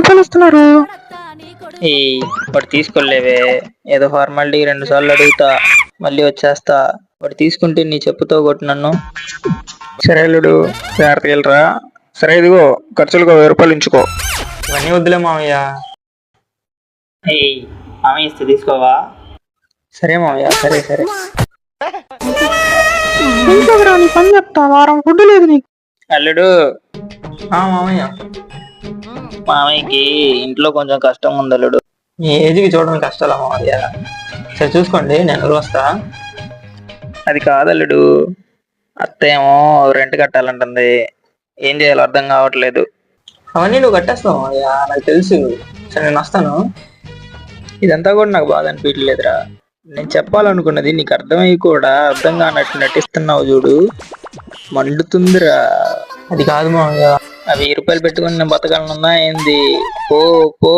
రూపాయలు ఇస్తున్నారు. ఈ వాడు తీసుకోలేవే, ఏదో ఫార్మాలిటీ 2 సార్లు అడుగుతా, మళ్ళీ వచ్చేస్తా. వాడు తీసుకుంటే నీ చెప్పుతో కొట్టు నన్ను. సరే అల్లుడు, జాగ్రత్తగా వెళ్ళరా. సరే ఇదిగో ఖర్చులకు 1000 రూపాయలు ఉంచుకో. ఇవన్నీ వద్దులే మామయ్య. మామయ్య ఇస్తే తీసుకోవా? సరే మామయ్య, సరే సరే. ఇంకొకరా నీ పని చెప్తా, వారం ఫుడ్ లేదు నీకు. అల్లుడు. మామయ్య, మామయ్యకి ఇంట్లో కొంచెం కష్టం ఉంది అల్లుడు. మీ ఏజ్కి చూడడం కష్టాలా మామయ్య? సరే చూసుకోండి, నేను వస్తా. అది కాదల్లుడు, అత్త ఏమో రెంట్ కట్టాలంటుంది, ఏం చేయాలో అర్థం కావట్లేదు. అవన్నీ నువ్వు కట్టేస్తావు మామయ్య, నాకు తెలుసు. సరే నేను వస్తాను. ఇదంతా కూడా నాకు బాధ అనిపించలేదురా. నేను చెప్పాలనుకున్నది నీకు అర్థమయ్యి కూడా అర్థం కానట్టు నటిస్తున్నావు చూడు, మండుతుందిరా. అది కాదు మామయ్య, ఆ 1000 రూపాయలు పెట్టుకుని నేను బతకాలనుందా ఏంది? పో పో.